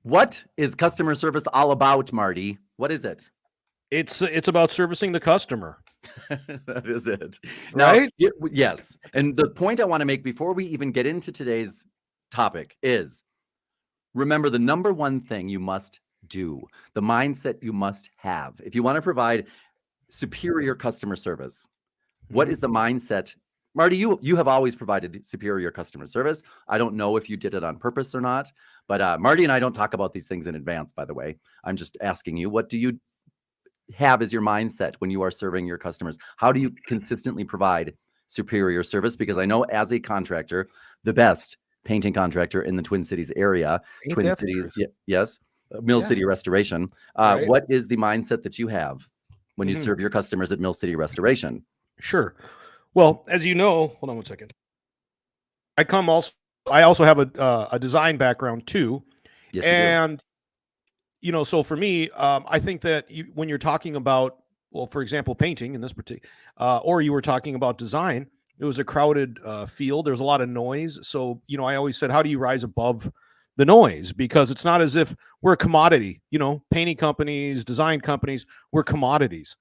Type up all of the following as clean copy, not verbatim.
What is customer service all about, Marty? What is it? It's about servicing the customer, That is it. Now, right? yes. And the point I want to make before we even get into today's topic is remember the number one thing you must do, the mindset you must have. If you want to provide superior customer service, what is the mindset? Marty, you have always provided superior customer service. I don't know if you did it on purpose or not, but Marty and I don't talk about these things in advance, by the way. I'm just asking you, what do you have as your mindset when you are serving your customers? How do you consistently provide superior service? Because I know as a contractor, the best painting contractor in the Twin Cities area, Ain't Twin that the Cities, truth? yes, Mill Yeah. City Restoration. Right. What is the mindset that you have when you Mhm. serve your customers at Mill City Restoration? Sure. Well, as you know, hold on one second. I come also. I also have a design background too, Yes, you do. and so for me, I think that when you're talking about, well, for example, painting in this particular, or you were talking about design, it was a crowded field. There's a lot of noise. So, I always said, how do you rise above the noise? Because it's not as if we're a commodity, painting companies, design companies, we're commodities,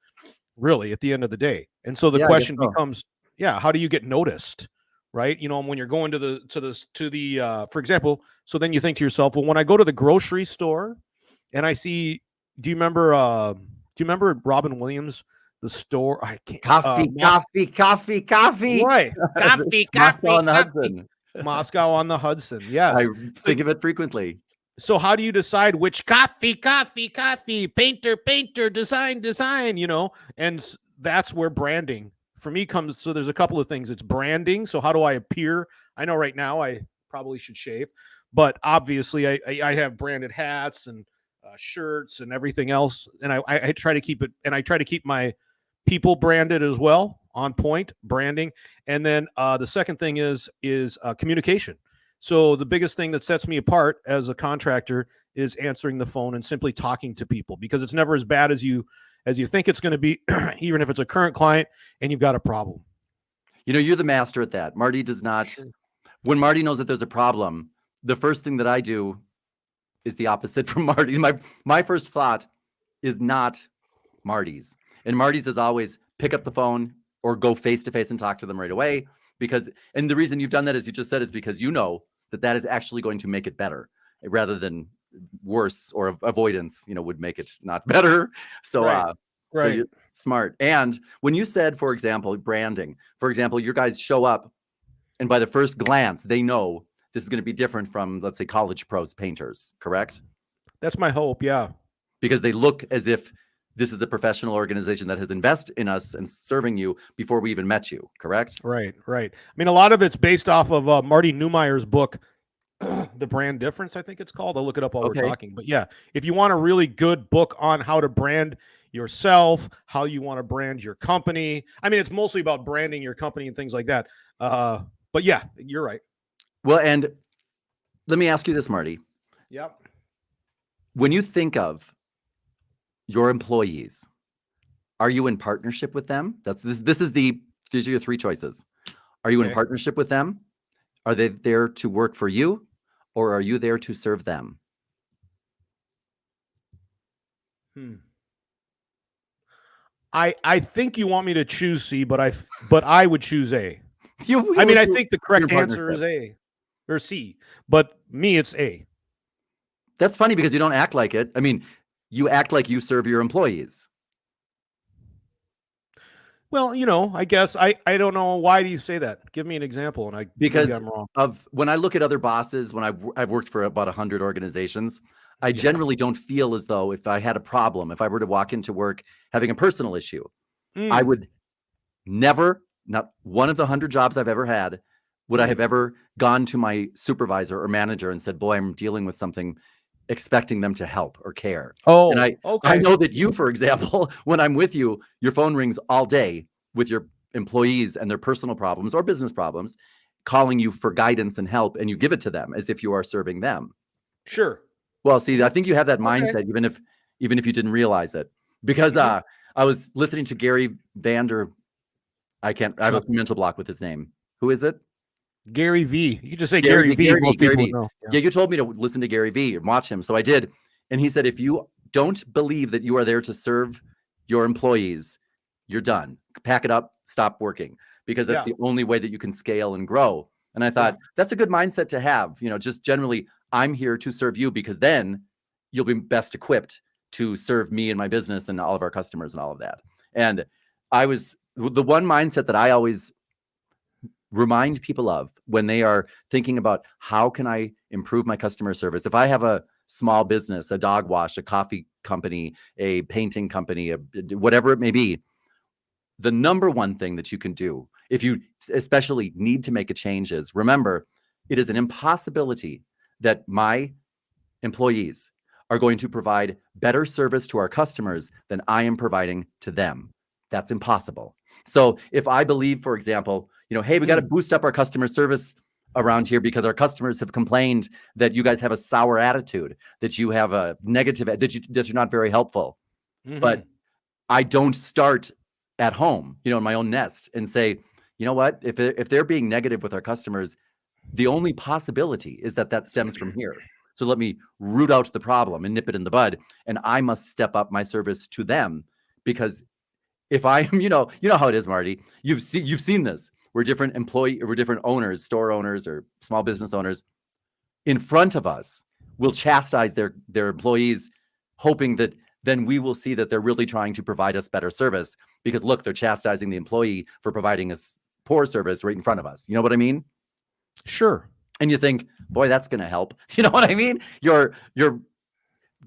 really, at the end of the day. And so the Yeah, I guess question so. becomes, yeah, how do you get noticed? Right. When you're going to for example, so then you think to yourself, well, when I go to the grocery store, and I see, do you remember Robin Williams, the store? I can't Coffee, coffee, coffee, coffee. right. Coffee, Moscow coffee, on the coffee. Hudson. Moscow on the Hudson. I Yes. So, think of it frequently. so how do you decide which coffee, painter, painter, design, And that's where branding for me comes. So there's a couple of things. It's branding. So how do I appear? I know right now I probably should shave, but obviously I have branded hats and shirts and everything else. And I try to keep it, and I try to keep my people branded as well, on point branding. And then the second thing is communication. So the biggest thing that sets me apart as a contractor is answering the phone and simply talking to people, because it's never as bad as you think it's going to be, even if it's a current client and you've got a problem. You're the master at that. Marty does not. Sure. When Marty knows that there's a problem, the first thing that I do is the opposite from Marty. My first thought is not Marty's. And Marty's is always pick up the phone or go face to face and talk to them right away. And the reason you've done that, as you just said, is because you know that is actually going to make it better rather than worse, or avoidance, would make it not better. So, Right. so you're smart. And when you said, for example, branding, for example, your guys show up and by the first glance, they know this is going to be different from, let's say, college pros painters, correct? That's my hope. Yeah. Because they look as if this is a professional organization that has invested in us and serving you before we even met you, correct? Right. I mean, a lot of it's based off of Marty Neumeyer's book, The Brand Difference, I think it's called. I'll look it up while we're talking. But yeah, if you want a really good book on how to brand yourself, how you want to brand your company. I mean, it's mostly about branding your company and things like that. But yeah, you're right. Well, and let me ask you this, Marty. Yep. When you think of your employees, are you in partnership with them? These are your three choices. Are you in partnership with them? Are they there to work for you, or are you there to serve them? I think you want me to choose C, but I would choose A. I think the correct answer is A or C, but me, it's A. That's funny because you don't act like it. I mean, you act like you serve your employees. Well, I guess I don't know. Why do you say that? Give me an example, and because maybe I'm wrong. Of when I look at other bosses, when I've worked for about 100 organizations, I generally don't feel as though if I had a problem, if I were to walk into work having a personal issue, I would never, not one of the 100 jobs I've ever had, would I have ever gone to my supervisor or manager and said, boy, I'm dealing with something, expecting them to help or care. And I know that you, for example, when I'm with you, your phone rings all day with your employees and their personal problems or business problems, calling you for guidance and help, and you give it to them as if you are serving them. Sure. Well, see, I think you have that mindset, even if you didn't realize it, because I was listening to Gary Vander. I have a mental block with his name. Who is it? Gary V. You can just say Gary V. Most Gary people V. know. Yeah, you told me to listen to Gary V and watch him, so I did. And he said, if you don't believe that you are there to serve your employees, you're done. Pack it up, stop working, because that's the only way that you can scale and grow. And I thought that's a good mindset to have. Just generally, I'm here to serve you, because then you'll be best equipped to serve me and my business and all of our customers and all of that. And the one mindset that I always remind people of when they are thinking about how can I improve my customer service. If I have a small business, a dog wash, a coffee company, a painting company, whatever it may be, the number one thing that you can do, if you especially need to make a change, is remember, it is an impossibility that my employees are going to provide better service to our customers than I am providing to them. That's impossible. So if I believe, for example, hey, we got to boost up our customer service around here because our customers have complained that you guys have a sour attitude, that you have a negative, that you're not very helpful. But I don't start at home, in my own nest and say, you know what, if they're being negative with our customers, the only possibility is that stems from here. So let me root out the problem and nip it in the bud. And I must step up my service to them, because if I'm, how it is, Marty, you've seen this. We're different owners, store owners or small business owners in front of us will chastise their employees, hoping that then we will see that they're really trying to provide us better service, because look, they're chastising the employee for providing us poor service right in front of us. You know what I mean? Sure. And you think, boy, that's going to help. You know what I mean? You're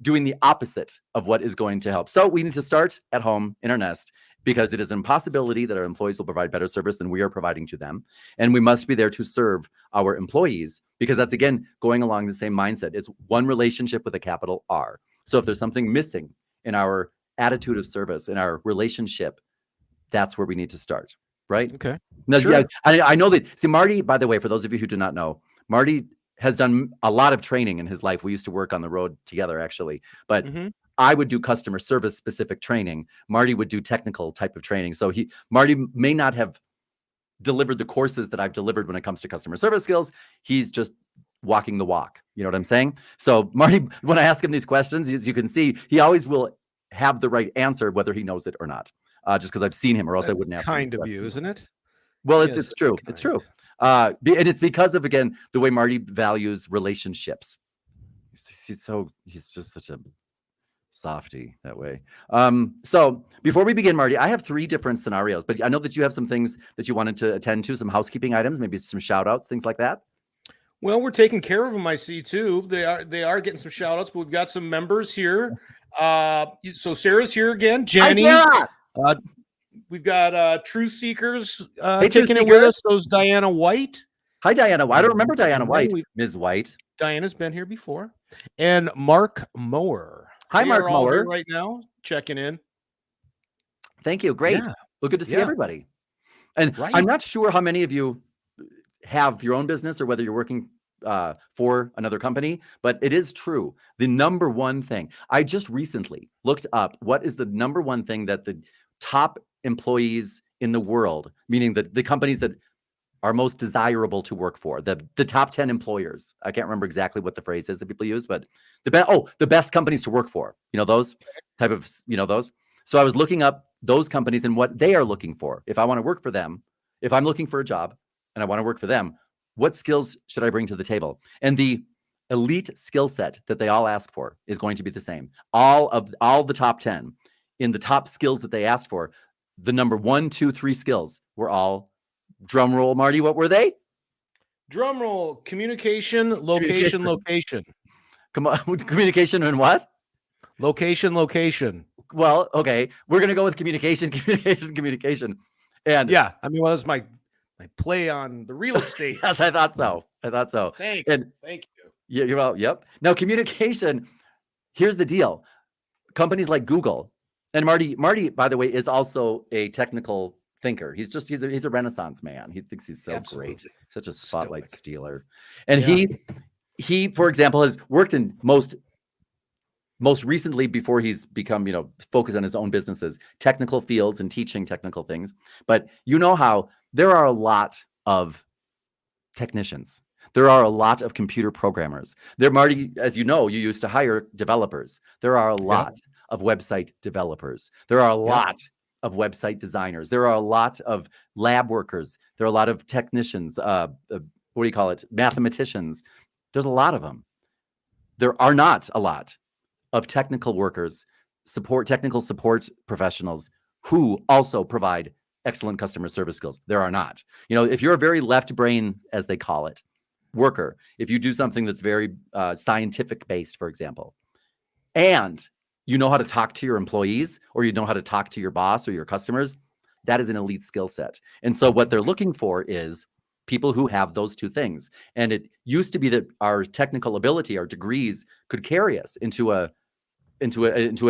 doing the opposite of what is going to help. So we need to start at home in our nest, because it is an impossibility that our employees will provide better service than we are providing to them. And we must be there to serve our employees, because that's, again, going along the same mindset. It's one relationship with a capital R. So if there's something missing in our attitude of service, in our relationship, that's where we need to start, right? Okay. Now, sure. yeah, I know that. See, Marty, by the way, for those of you who do not know, Marty has done a lot of training in his life. We used to work on the road together, actually. But I would do customer service specific training. Marty would do technical type of training. So Marty may not have delivered the courses that I've delivered when it comes to customer service skills. He's just walking the walk. You know what I'm saying? So Marty, when I ask him these questions, as you can see, he always will have the right answer, whether he knows it or not. Just because I've seen him, or else I wouldn't ask him. Kind of you, isn't it? Well, it's true. It's true. And it's because of, again, the way Marty values relationships. He's just such a softy that way. So before we begin, Marty, I have 3 different scenarios, but I know that you have some things that you wanted to attend to, some housekeeping items, maybe some shout outs, things like that. Well, we're taking care of them, I see, too. They are getting some shout outs, but we've got some members here. So Sarah's here again. Jenny. Hi, Sarah! We've got Truth Seekers Hey, kicking it with us. So is Diana White. Hi, Diana. I don't remember Diana White. Ms. White. Diana's been here before. And Mark Mower. Hi, Mark Mower. Right now, checking in. Thank you. Great. Yeah. Well, good to see everybody. And I'm not sure how many of you have your own business or whether you're working for another company, but it is true. The number one thing, I just recently looked up what is the number one thing that the top employees in the world, meaning the companies that are most desirable to work for, the top 10 employers. I can't remember exactly what the phrase is that people use, but the best companies to work for, those type of, those. So I was looking up those companies and what they are looking for. If I want to work for them, if I'm looking for a job and I want to work for them, what skills should I bring to the table? And the elite skill set that they all ask for is going to be the same. All the top 10 in the top skills that they asked for, the number 1, 2, 3 skills were all, drum roll, Marty, what were they? Drum roll, communication, location. Come on, communication and what? Location. Well, okay, we're going to go with communication. And yeah, I mean, well, that's my play on the real estate. Yes, I thought so. Thanks. And thank you. Yeah, you're well. Yep. Now, communication. Here's the deal. Companies like Google and Marty, by the way, is also a technical thinker. He's a Renaissance man. He thinks he's so great, such a spotlight stealer. And he, for example, has worked in most recently, before he's become, focused on his own businesses, technical fields and teaching technical things. But how there are a lot of technicians. There are a lot of computer programmers. There, Marty, as you know, you used to hire developers. There are a Yep. lot of website developers. There are a Yep. lot of website designers. There are a lot of lab workers. There are a lot of technicians. What do you call it? Mathematicians. There's a lot of them. There are not a lot of technical workers, technical support professionals who also provide excellent customer service skills. There are not. If you're a very left brain, as they call it, worker, if you do something that's very scientific based, for example, and you know how to talk to your employees, or you know how to talk to your boss or your customers, that is an elite skill set. And so what they're looking for is people who have those two things. And it used to be that our technical ability, our degrees, could carry us into a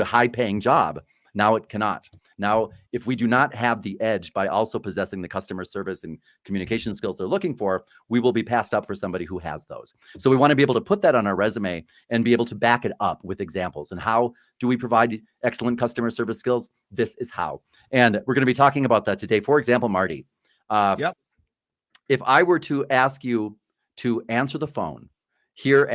high paying job. Now it cannot. Now, if we do not have the edge by also possessing the customer service and communication skills they're looking for, we will be passed up for somebody who has those. So we want to be able to put that on our resume and be able to back it up with examples. And how do we provide excellent customer service skills? This is how. And we're going to be talking about that today. For example, Marty, Yep. if I were to ask you to answer the phone here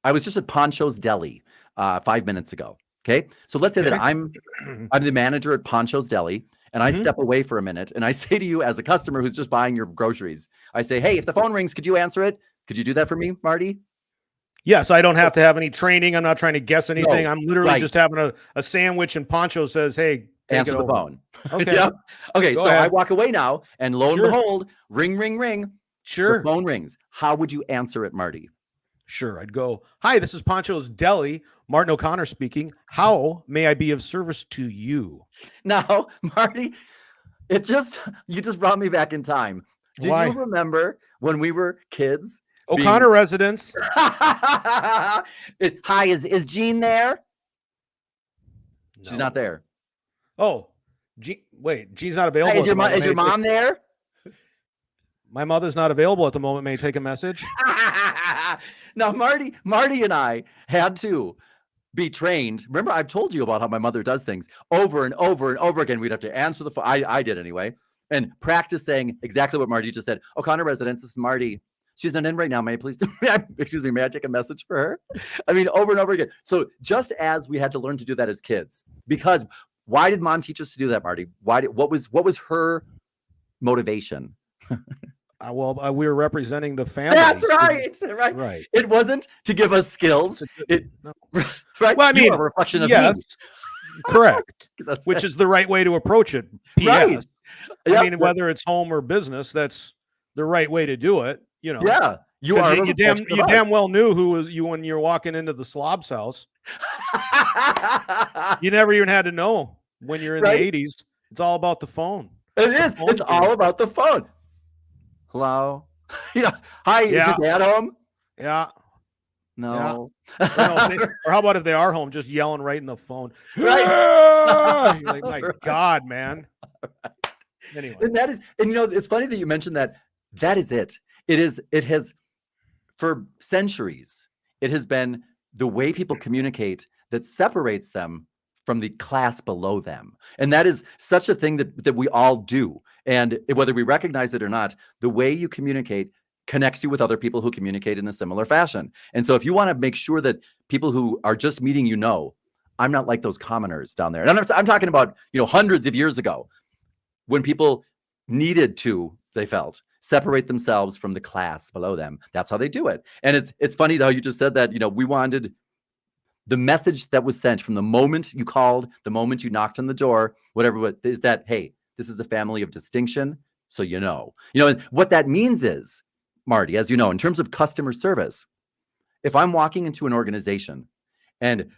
I was just at Poncho's Deli 5 minutes ago. Okay. So let's say that I'm the manager at Poncho's Deli, and I step away for a minute and I say to you, as a customer who's just buying your groceries, I say, hey, if the phone rings, could you answer it? Could you do that for me, Marty? Yes, I don't have to have any training. I'm not trying to guess anything. No, I'm literally right. just having a sandwich, and Poncho says, hey, Answer the over. phone. Okay. Yep. Okay. Go So ahead. I walk away now, and lo and Sure. behold, ring, ring, ring. Sure. The phone rings. How would you answer it, Marty? Sure. I'd go, hi, this is Poncho's Deli. Martin O'Connor speaking. How may I be of service to you? Now, Marty, you just brought me back in time. Do Why? you remember when we were kids? O'Connor residence. Hi, is Jean there? No. She's not there. Oh, wait, Jean's not available. Hey, is your mom there? My mother's not available at the moment. May I take a message? Now, Marty and I had to be trained. Remember, I've told you about how my mother does things over and over and over again. We'd have to answer the phone. I did anyway. And practice saying exactly what Marty just said. O'Connor residence, this is Marty. She's not in right now. May I please, excuse me, may I take a message for her? I mean, over and over again. So just as we had to learn to do that as kids, because why did mom teach us to do that, Marty? What was her motivation? We were representing the family. That's right. Right. It wasn't to give us skills. No. Right. Well, I mean, a reflection of yes, me. correct. Which is the right way to approach it. P.S. Right. I mean, whether it's home or business, that's the right way to do it. Yeah. You damn well knew who was you when you're walking into the slob's house. You never even had to know when you're in the 80s. It's all about the phone. It is. It's all about the phone. Hello. Hi. Is your dad home? Yeah. No. Yeah. Or how about if they are home, just yelling right in the phone? Right. You're like, my God, man. Anyway. And it's funny that you mentioned that. That is it. It has, for centuries, it has been the way people communicate that separates them from the class below them. And that is such a thing that we all do. And whether we recognize it or not, the way you communicate connects you with other people who communicate in a similar fashion. And so if you want to make sure that people who are just meeting, I'm not like those commoners down there. And I'm talking about, hundreds of years ago, when people needed to, they felt, separate themselves from the class below them. That's how they do it. And it's funny how you just said that, we wanted the message that was sent from the moment you called, the moment you knocked on the door, whatever, is that, hey, this is a family of distinction. So, and what that means is, Marty, as you know, in terms of customer service, if I'm walking into an organization and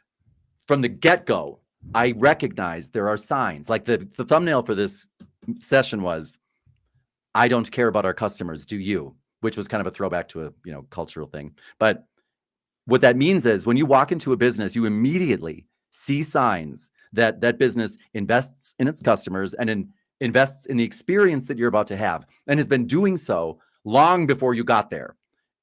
from the get-go, I recognize there are signs, like the thumbnail for this session was, I don't care about our customers, do you? Which was kind of a throwback to a cultural thing. But what that means is when you walk into a business, you immediately see signs that that business invests in its customers and invests in the experience that you're about to have, and has been doing so long before you got there.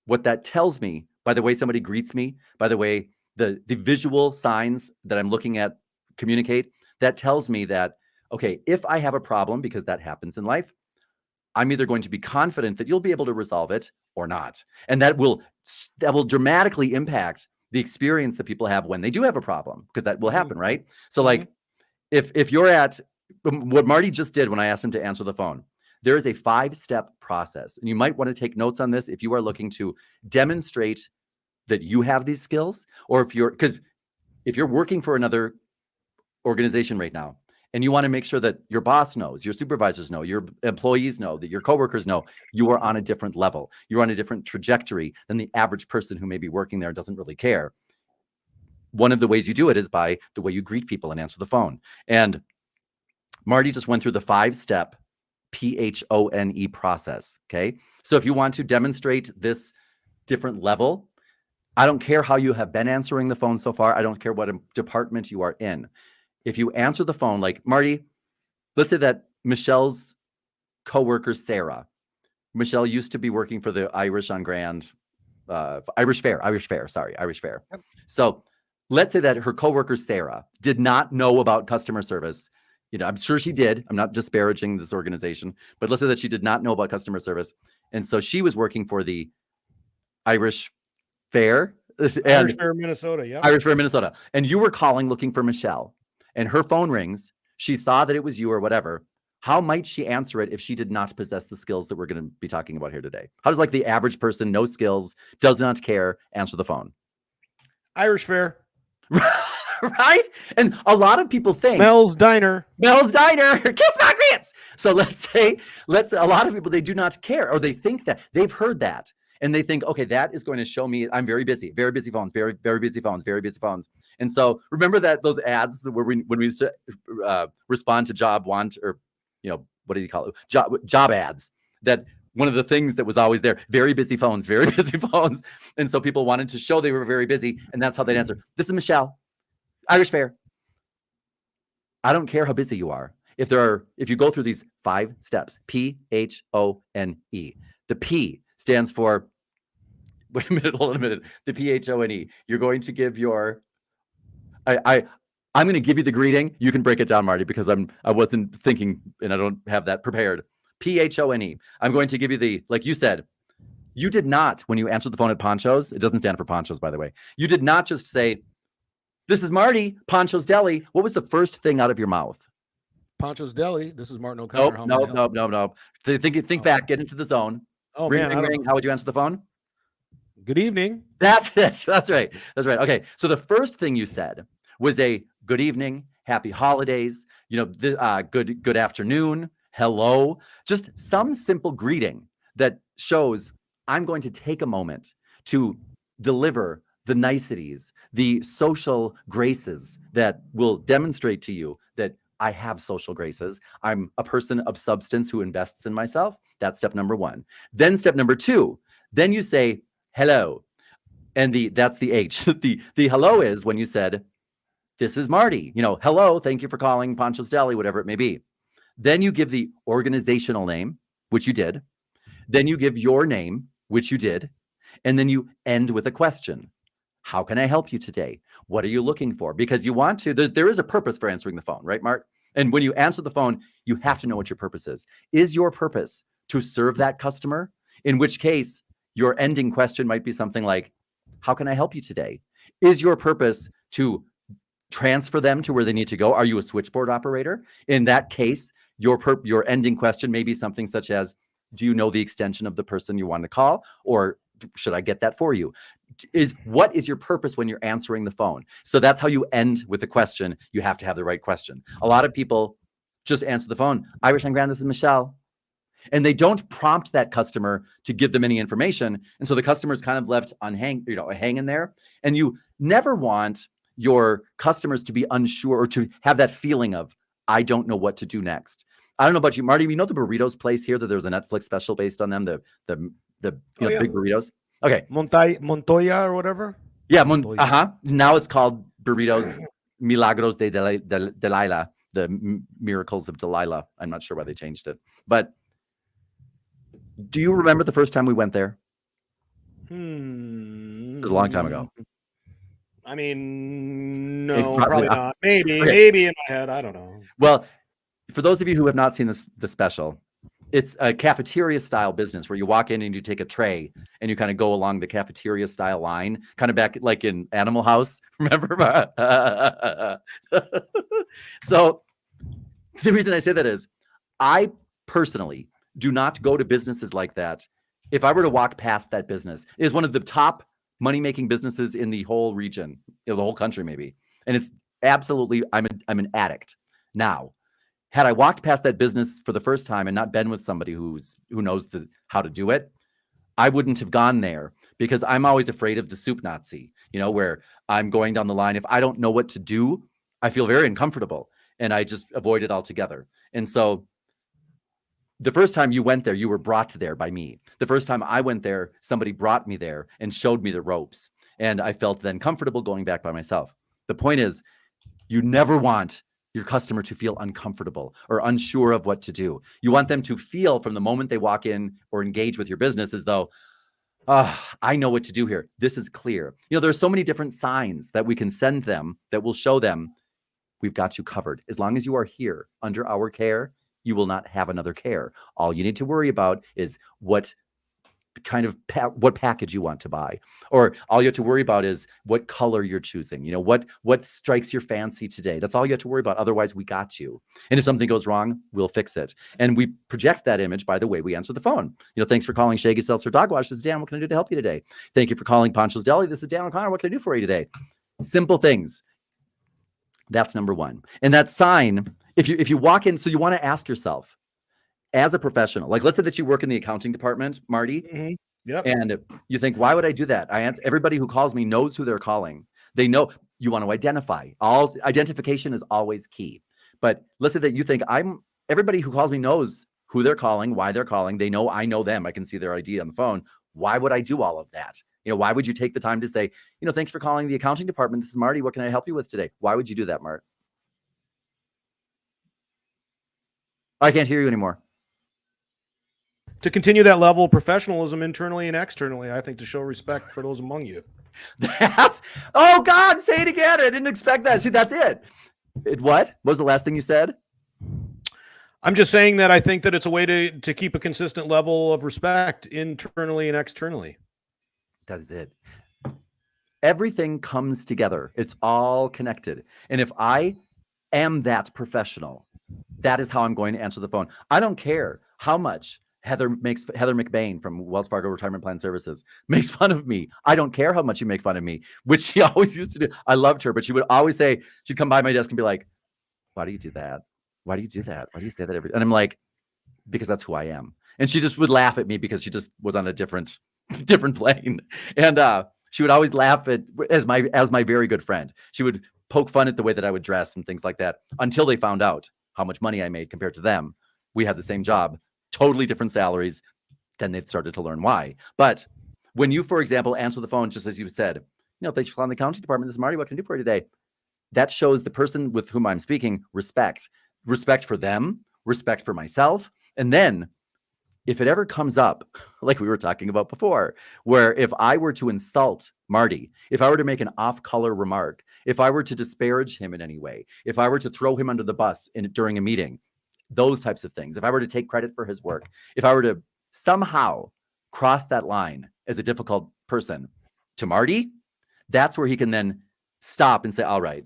What that tells me, by the way somebody greets me, by the way the visual signs that I'm looking at communicate, that tells me that, okay, if I have a problem, because that happens in life, I'm either going to be confident that you'll be able to resolve it or not. And that will dramatically impact the experience that people have when they do have a problem, because that will happen, right? So like if you're at what Marty just did when I asked him to answer the phone, there is a 5-step process. And you might want to take notes on this if you are looking to demonstrate that you have these skills, or because if you're working for another organization right now and you want to make sure that your boss knows, your supervisors know, your employees know, that your coworkers know you are on a different level, you're on a different trajectory than the average person who may be working there and doesn't really care. One of the ways you do it is by the way you greet people and answer the phone. And Marty just went through the 5-step PHONE process. Okay. So if you want to demonstrate this different level, I don't care how you have been answering the phone so far. I don't care what department you are in. If you answer the phone, like Marty, let's say that Michelle's coworker, Sarah. Michelle used to be working for the Irish on Grand, Irish Fair. Yep. So let's say that her coworker, Sarah, did not know about customer service. I'm sure she did. I'm not disparaging this organization, but let's say that she did not know about customer service. And so she was working for the Irish Fair. Irish Fair, Minnesota. Yeah. Irish Fair, Minnesota. And you were calling looking for Michelle, and her phone rings. She saw that it was you or whatever. How might she answer it if she did not possess the skills that we're going to be talking about here today? How does like the average person, no skills, does not care, answer the phone? Irish Fair. Right? And a lot of people think Mel's Diner, kiss my grits. So a lot of people, they do not care, or they think that they've heard that. And they think, okay, that is going to show me I'm very busy phones, very, very busy phones, very busy phones. And so remember those ads where when we used to respond to job want, or, what do you call it? Job ads, that one of the things that was always there, very busy phones, very busy phones. And so people wanted to show they were very busy. And that's how they'd answer. This is Michelle, Irish Fair. I don't care how busy you are. If you go through these 5 steps, PHONE, the P stands for, wait a minute, hold on a minute. The PHONE. You're going to give I'm going to give you the greeting. You can break it down, Marty, because I wasn't thinking and I don't have that prepared. PHONE. I'm going to give you like you said, you did not, when you answered the phone at Poncho's, it doesn't stand for Poncho's, by the way. You did not just say, this is Marty, Poncho's Deli. What was the first thing out of your mouth? Poncho's Deli. This is Martin O'Connor. Nope. Think back, get into the zone. Oh, ring. How would you answer the phone? Good evening. That's it. That's right. Okay. So the first thing you said was a good evening, happy holidays, good afternoon, hello, just some simple greeting that shows I'm going to take a moment to deliver the niceties, the social graces that will demonstrate to you that I have social graces. I'm a person of substance who invests in myself. That's step number 1. Then step number 2, then you say hello. And that's the H. The hello is when you said, this is Marty, hello, thank you for calling Poncho's Deli, whatever it may be. Then you give the organizational name, which you did. Then you give your name, which you did. And then you end with a question. How can I help you today? What are you looking for? Because you want to, there is a purpose for answering the phone, right, Mark? And when you answer the phone, you have to know what your purpose is. Is your purpose to serve that customer? In which case, your ending question might be something like, how can I help you today? Is your purpose to transfer them to where they need to go? Are you a switchboard operator? In that case, your ending question may be something such as, do you know the extension of the person you want to call? Or should I get that for you? What is your purpose when you're answering the phone? So that's how you end with a question. You have to have the right question. A lot of people just answer the phone. Irish on Grand, this is Michelle. And they don't prompt that customer to give them any information. And so the customer's kind of left hanging there. And you never want your customers to be unsure or to have that feeling of, I don't know what to do next. I don't know about you, Marty. We know the burritos place here, that there's a Netflix special based on them, the big burritos. Okay. Montoya or whatever. Yeah. Now it's called Burritos Milagros de Delilah, the miracles of Delilah. I'm not sure why they changed it. But do you remember the first time we went there? It was a long time ago. I mean, no, probably not. Maybe in my head. I don't know. Well, for those of you who have not seen the special, It's a cafeteria style business where you walk in and you take a tray and you kind of go along the cafeteria style line, kind of back like in Animal House. Remember? So the reason I say that is I personally do not go to businesses like that. If I were to walk past that business, it is one of the top money-making businesses in the whole region, the whole country maybe. And it's absolutely, I'm an addict. Now, had I walked past that business for the first time and not been with somebody who knows how to do it, I wouldn't have gone there because I'm always afraid of the soup Nazi, where I'm going down the line. If I don't know what to do, I feel very uncomfortable and I just avoid it altogether. And so the first time you went there, you were brought there by me. The first time I went there, somebody brought me there and showed me the ropes. And I felt then comfortable going back by myself. The point is, you never want your customer to feel uncomfortable or unsure of what to do. You want them to feel from the moment they walk in or engage with your business as though, I know what to do here. This is clear. There's so many different signs that we can send them that will show them we've got you covered. As long as you are here under our care, you will not have another care. All you need to worry about is what kind of what package you want to buy, or all you have to worry about is what color you're choosing. What strikes your fancy today. That's all you have to worry about. Otherwise, we got you. And if something goes wrong, we'll fix it. And we project that image by the way we answer the phone. Thanks for calling Shaggy Seltzer Dog Wash. This is Dan. What can I do to help you today? Thank you for calling Poncho's Deli. This is Dan O'Connor. What can I do for you today? Simple things. That's number one. And that sign, if you walk in, so you want to ask yourself, as a professional, like let's say that you work in the accounting department, Marty, Mm-hmm. Yep. and you think, why would I do that? Everybody who calls me knows who they're calling. They know you want to identify. Identification is always key. But let's say that you think everybody who calls me knows who they're calling, why they're calling. They know I know them. I can see their ID on the phone. Why would I do all of that? Why would you take the time to say, thanks for calling the accounting department. This is Marty. What can I help you with today? Why would you do that, Mart? I can't hear you anymore. To continue that level of professionalism internally and externally, I think to show respect for those among you. Oh God, say it again. I didn't expect that. See, that's it. What was the last thing you said? I'm just saying that I think that it's a way to keep a consistent level of respect internally and externally. That is it. Everything comes together. It's all connected. And if I am that professional, that is how I'm going to answer the phone. I don't care how much Heather McBain from Wells Fargo Retirement Plan Services makes fun of me. I don't care how much you make fun of me, which she always used to do. I loved her, but she would always say, she'd come by my desk and be like, why do you do that? Why do you do that? Why do you say that every? And I'm like, because that's who I am. And she just would laugh at me because she just was on a different plane. And she would always laugh at as my very good friend. She would poke fun at the way that I would dress and things like that until they found out how much money I made compared to them. We had the same job, totally different salaries. Then they started to learn why. But when you, for example, answer the phone, just as you said, thanks for calling the accounting department. This is Marty. What can I do for you today? That shows the person with whom I'm speaking respect for them, respect for myself. And then if it ever comes up, like we were talking about before, where if I were to insult Marty, if I were to make an off-color remark, if I were to disparage him in any way, if I were to throw him under the bus during a meeting, those types of things, if I were to take credit for his work, if I were to somehow cross that line as a difficult person to Marty, that's where he can then stop and say, all right,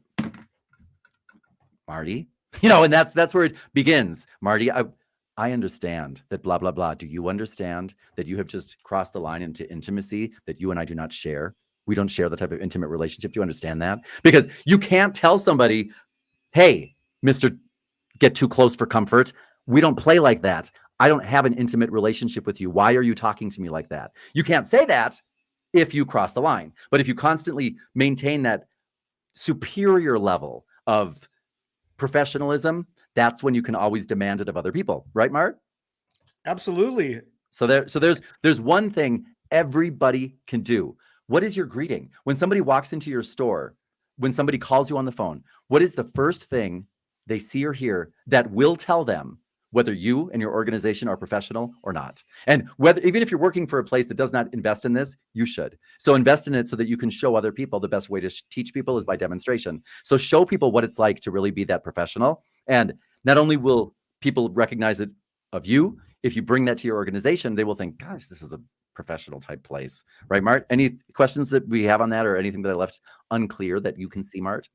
Marty, and that's where it begins. Marty, I understand that blah, blah, blah. Do you understand that you have just crossed the line into intimacy that you and I do not share? We don't share the type of intimate relationship. Do you understand that? Because you can't tell somebody, hey, Mr. Get too close for comfort. We don't play like that. I don't have an intimate relationship with you. Why are you talking to me like that? You can't say that if you cross the line. But if you constantly maintain that superior level of professionalism, that's when you can always demand it of other people. Right, Mart? Absolutely. So there's one thing everybody can do. What is your greeting? When somebody walks into your store, when somebody calls you on the phone, what is the first thing they see or hear that will tell them whether you and your organization are professional or not? And even if you're working for a place that does not invest in this, you should. So invest in it so that you can show other people. The best way to teach people is by demonstration. So show people what it's like to really be that professional. And not only will people recognize it of you, if you bring that to your organization, they will think, gosh, this is a professional type place, right, Mart? Any questions that we have on that, or anything that I left unclear that you can see, Mart?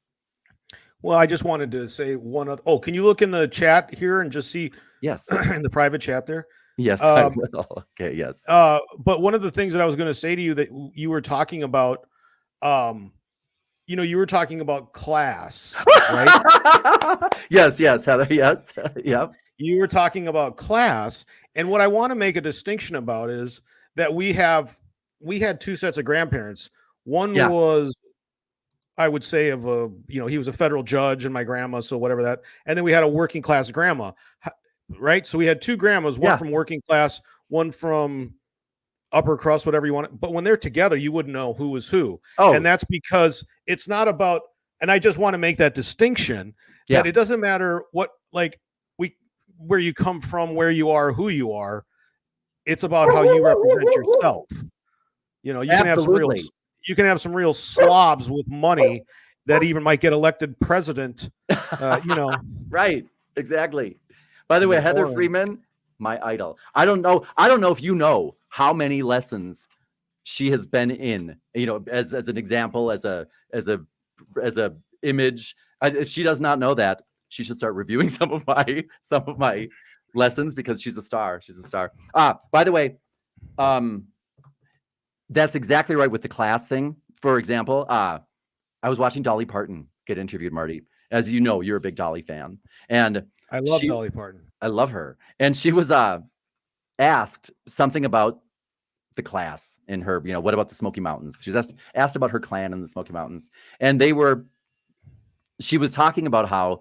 Well, I just wanted to say one other. Oh, can you look in the chat here and just see Yes. in the private chat there? Yes, I will. Okay, yes. But one of the things that I was going to say to you that you were talking about, you were talking about class, right? Yes, Heather. Yes. Yep. You were talking about class. And what I want to make a distinction about is that we had two sets of grandparents. One Yeah. was, I would say, he was a federal judge, and my grandma, so whatever that. And then we had a working class grandma, right? So we had two grandmas, one from working class, one from upper crust, whatever you want. But when they're together, you wouldn't know who was who. Oh. And that's because it's not about, and I just want to make that distinction that it doesn't matter where you come from, where you are, who you are. It's about how you represent yourself. You can have some real slobs with money that even might get elected president. Right. Exactly. By the way, Heather Freeman, my idol. I don't know if you know how many lessons she has been in, as an example, as a image. If she does not know that, she should start reviewing some of my lessons, because she's a star. By the way, that's exactly right with the class thing. For example, I was watching Dolly Parton get interviewed, Marty. As you know, you're a big Dolly fan. And I love Dolly Parton. I love her. And she was asked something about the class in her, what about the Smoky Mountains? She was asked about her clan in the Smoky Mountains. And she was talking about how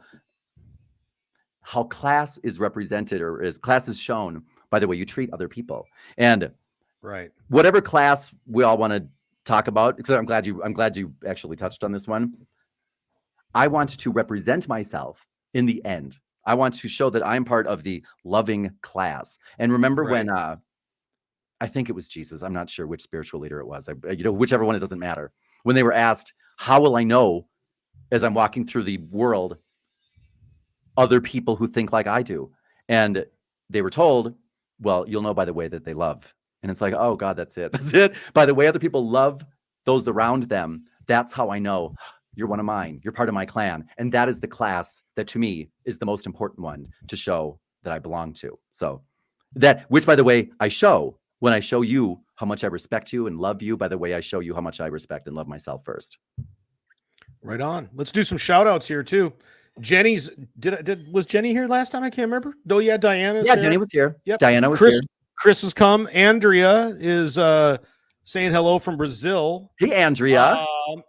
class is represented, or class is shown by the way you treat other people. And right, whatever class we all want to talk about, because I'm glad you actually touched on this one. I want to represent myself in the end. I want to show that I'm part of the loving class. And remember when I think it was Jesus, I'm not sure which spiritual leader it was, whichever one, it doesn't matter, when they were asked, how will I know as I'm walking through the world other people who think like I do? And they were told, well, you'll know by the way that they love. And it's like, oh God, that's it. By the way other people love those around them, that's how I know you're one of mine. You're part of my clan. And that is the class that, to me, is the most important one to show that I belong to. So which, by the way, I show when I show you how much I respect you and love you, by the way I show you how much I respect and love myself first. Right on. Let's do some shout outs here too. Jenny's was Jenny here last time? I can't remember. Oh yeah, Diana's here. Jenny was here. Yep. Diana was here. Chris has come. Andrea is saying hello from Brazil. Hey, Andrea.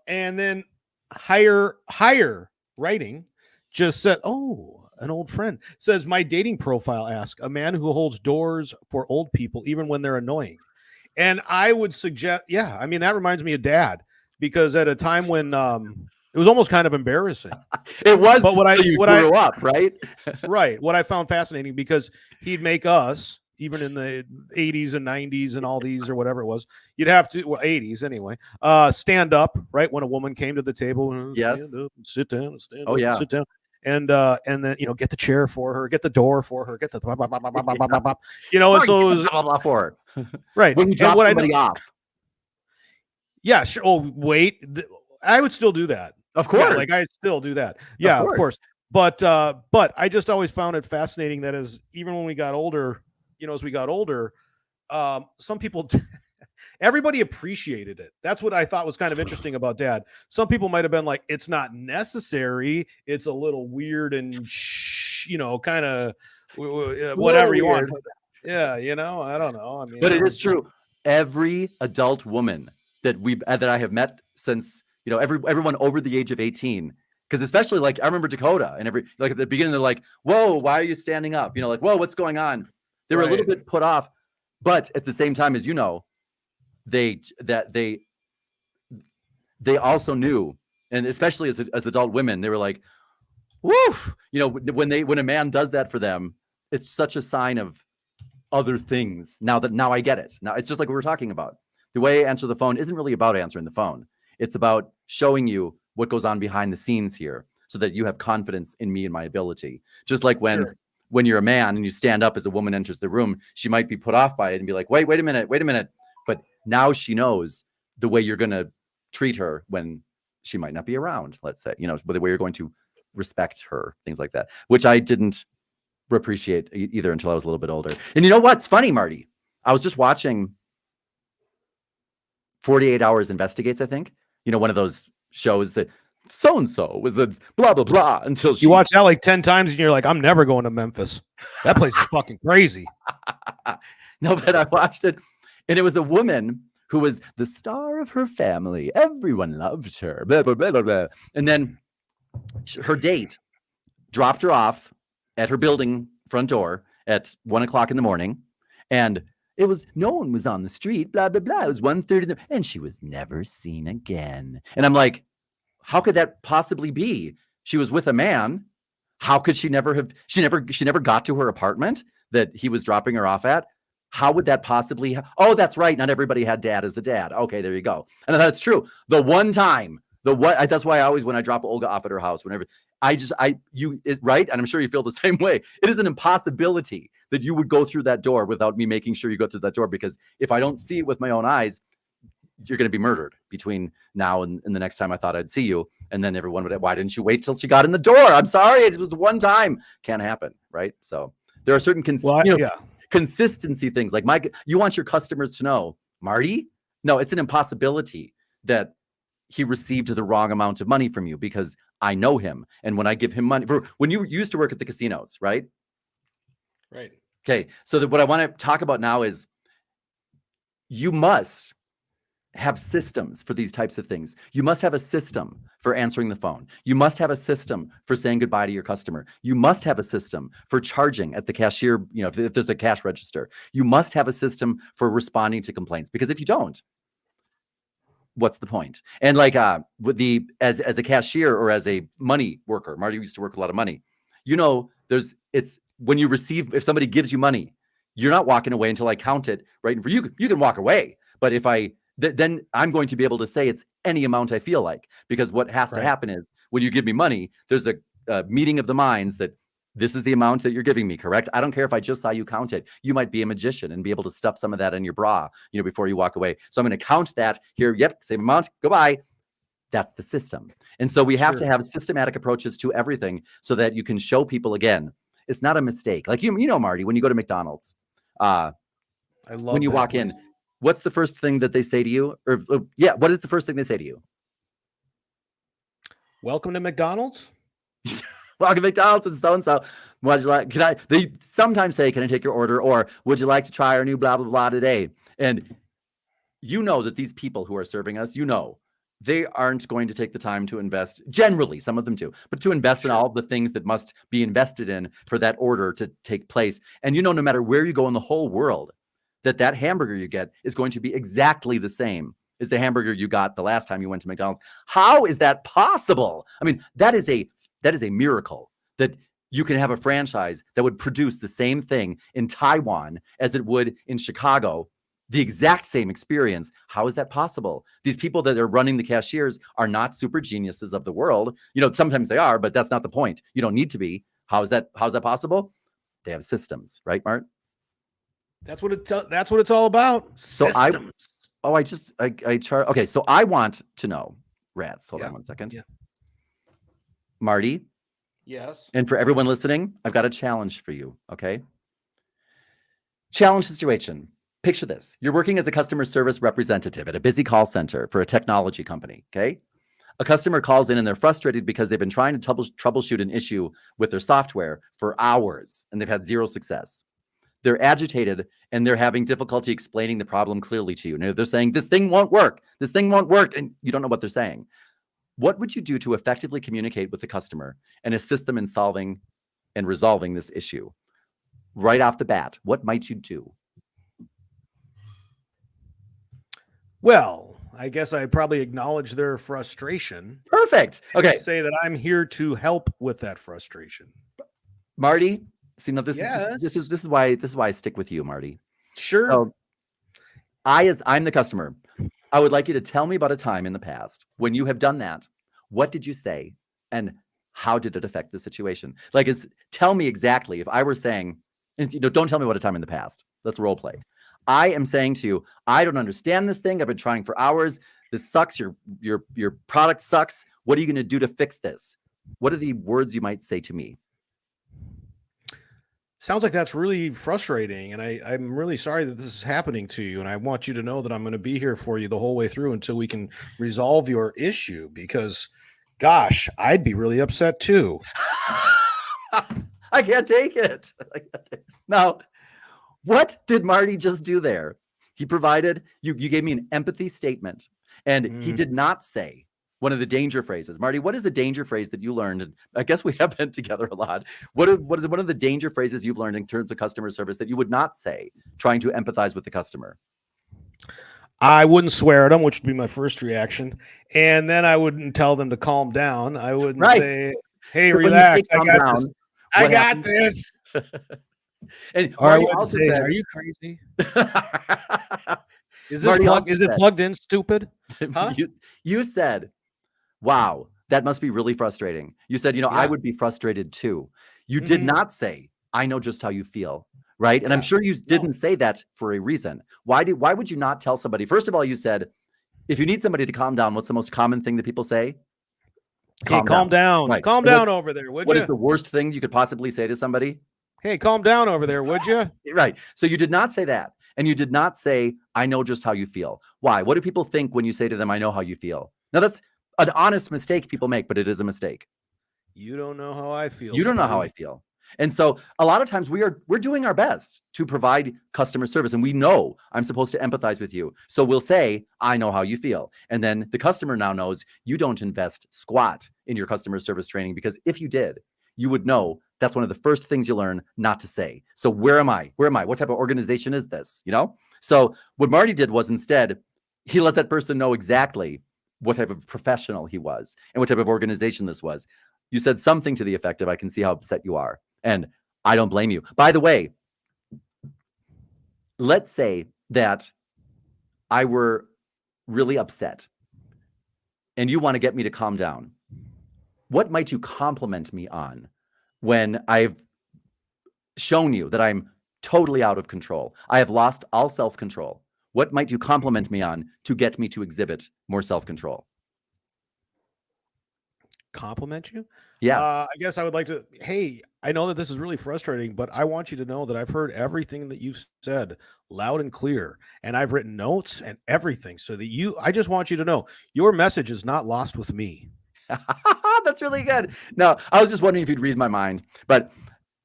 And then higher writing just said, oh, an old friend says, my dating profile asks a man who holds doors for old people even when they're annoying. And I would suggest, that reminds me of Dad, because at a time when it was almost kind of embarrassing. It was, but what I grew up, right? Right. What I found fascinating, because he'd make us, even in the 80s and 90s and all these or whatever it was, you'd have to, 80s anyway, stand up, right? When a woman came to the table, yes, stand up, sit down, stand up, sit down. And then, get the chair for her, get the door for her, get the blah, blah, blah, blah, blah, blah, blah, blah. And so it was, blah, blah, for her. Right. When you drop somebody off. Yeah, sure. Oh, wait. I would still do that. Of course. Yeah, I still do that. Yeah, of course. But I just always found it fascinating that even when we got older, some people, everybody appreciated it. That's what I thought was kind of interesting about Dad. Some people might have been like, it's not necessary. It's a little weird and, kind of whatever you want. Yeah, I don't know. But it is true. Every adult woman that I have met since, everyone over the age of 18, because especially I remember Dakota and at the beginning, they're like, whoa, why are you standing up? Whoa, what's going on? They were a little bit put off, but at the same time, as you know, they also knew, and especially as adult women, they were like, woof, when a man does that for them, it's such a sign of other things. Now I get it. Now it's just like we were talking about. The way I answer the phone isn't really about answering the phone. It's about showing you what goes on behind the scenes here, so that you have confidence in me and my ability. Just like when when you're a man and you stand up as a woman enters the room, she might be put off by it and be like, wait a minute. But now she knows the way you're going to treat her when she might not be around, let's say, the way you're going to respect her, things like that, which I didn't appreciate either until I was a little bit older. And you know what's funny, Marty? I was just watching 48 Hours Investigates, I think, one of those shows that so-and-so was a blah, blah, blah until you watch that like 10 times and you're like, I'm never going to Memphis. That place is fucking crazy. No, but I watched it and it was a woman who was the star of her family. Everyone loved her, blah, blah, blah, blah, blah. And then her date dropped her off at her building front door at 1:00 in the morning. And it was, no one was on the street, blah, blah, blah. It was 1:30 and she was never seen again. And I'm like, how could that possibly be? She was with a man. How could she never got to her apartment that he was dropping her off at? How would that possibly? Oh, that's right. Not everybody had dad as a dad. Okay, there you go. And that's true. The one time, that's why I always, when I drop Olga off at her house, whenever right. And I'm sure you feel the same way. It is an impossibility that you would go through that door without me making sure you go through that door, because if I don't see it with my own eyes, you're going to be murdered between now and the next time I thought I'd see you. And then everyone would, why didn't you wait till she got in the door? I'm sorry. It was the one time. Can't happen. Right. So there are certain consistency things like you want your customers to know, Marty, no, it's an impossibility that he received the wrong amount of money from you, because I know him. And when I give him money, when you used to work at the casinos, right? Right. Okay. So what I want to talk about now is you must have systems for these types of things. You must have a system for answering the phone. You must have a system for saying goodbye to your customer. You must have a system for charging at the cashier, if there's a cash register. You must have a system for responding to complaints, because if you don't, what's the point? And like as a cashier or as a money worker, Marty used to work with a lot of money. It's when you receive, if somebody gives you money, you're not walking away until I count it, right? You can walk away, but if then I'm going to be able to say it's any amount I feel like, because what has to happen is when you give me money, there's a meeting of the minds that this is the amount that you're giving me, correct? I don't care if I just saw you count it. You might be a magician and be able to stuff some of that in your bra, before you walk away. So I'm going to count that here. Yep. Same amount. Goodbye. That's the system. And so we have to have systematic approaches to everything so that you can show people, again, it's not a mistake. Like, Marty, when you go to McDonald's, I love when you walk in, what's the first thing that they say to you? What is the first thing they say to you? Welcome to McDonald's. Welcome to McDonald's and so-and-so. What would you like? They sometimes say, can I take your order? Or would you like to try our new blah, blah, blah today? And that these people who are serving us, they aren't going to take the time to invest. Generally, some of them do, but to invest in all the things that must be invested in for that order to take place. And no matter where you go in the whole world, that hamburger you get is going to be exactly the same as the hamburger you got the last time you went to McDonald's. How is that possible? I mean, that is a miracle that you can have a franchise that would produce the same thing in Taiwan as it would in Chicago, the exact same experience. How is that possible? These people that are running the cashiers are not super geniuses of the world. Sometimes they are, but that's not the point. You don't need to be. How's that possible? They have systems, right, Mart? That's what it's all about. Systems. Okay, so I want to know, Rats, hold on one second. Yeah. Marty? Yes. And for everyone listening, I've got a challenge for you, okay? Challenge situation. Picture this. You're working as a customer service representative at a busy call center for a technology company, okay? A customer calls in and they're frustrated because they've been trying to troubleshoot an issue with their software for hours and they've had zero success. They're agitated and they're having difficulty explaining the problem clearly to you. Now, they're saying, this thing won't work. This thing won't work. And you don't know what they're saying. What would you do to effectively communicate with the customer and assist them in solving and resolving this issue? Right off the bat, what might you do? Well, I guess I probably acknowledge their frustration. Perfect. Okay. Say that I'm here to help with that frustration. Marty? See, now this is why I stick with you, Marty. Sure. So, I'm the customer. I would like you to tell me about a time in the past when you have done that. What did you say? And how did it affect the situation? Like, tell me exactly. If I were saying, and don't tell me what a time in the past. Let's role play. I am saying to you, I don't understand this thing. I've been trying for hours. This sucks. Your product sucks. What are you going to do to fix this? What are the words you might say to me? Sounds like that's really frustrating, and I'm really sorry that this is happening to you, and I want you to know that I'm going to be here for you the whole way through until we can resolve your issue, because, gosh, I'd be really upset too. I can't take it. Now, what did Marty just do there? He provided, you gave me an empathy statement, and he did not say one of the danger phrases. Marty, what is the danger phrase that you learned? And I guess we have been together a lot. What is one of the danger phrases you've learned in terms of customer service that you would not say trying to empathize with the customer? I wouldn't swear at them, which would be my first reaction. And then I wouldn't tell them to calm down. I wouldn't say, hey, But relax. Calm down, I got this. And Or Marty I also say, said, are you crazy? Is Marty it plugged in, stupid? Huh? You said, wow, that must be really frustrating. You said, I would be frustrated too. You did not say, I know just how you feel, right? And I'm sure you didn't say that for a reason. Why would you not tell somebody? First of all, you said, if you need somebody to calm down, what's the most common thing that people say? Hey, calm down. Right. Calm down over there, would you? What is the worst thing you could possibly say to somebody? Hey, calm down over there, would you? Right. So you did not say that. And you did not say, I know just how you feel. Why? What do people think when you say to them, I know how you feel? Now, that's an honest mistake people make, but it is a mistake. You don't know how I feel. You don't know how I feel. And so a lot of times we're doing our best to provide customer service, and we know I'm supposed to empathize with you. So we'll say, I know how you feel. And then the customer now knows you don't invest squat in your customer service training, because if you did, you would know that's one of the first things you learn not to say. So where am I? Where am I? What type of organization is this? So what Marty did was, instead, he let that person know exactly what type of professional he was and what type of organization this was. You said something to the effect of, I can see how upset you are, and I don't blame you. By the way, let's say that I were really upset and you want to get me to calm down. What might you compliment me on when I've shown you that I'm totally out of control? I have lost all self-control. What might you compliment me on to get me to exhibit more self-control? Compliment you? Yeah. I guess I would like to, hey, I know that this is really frustrating, but I want you to know that I've heard everything that you've said loud and clear, and I've written notes and everything, so that I just want you to know your message is not lost with me. That's really good. No, I was just wondering if you'd read my mind, but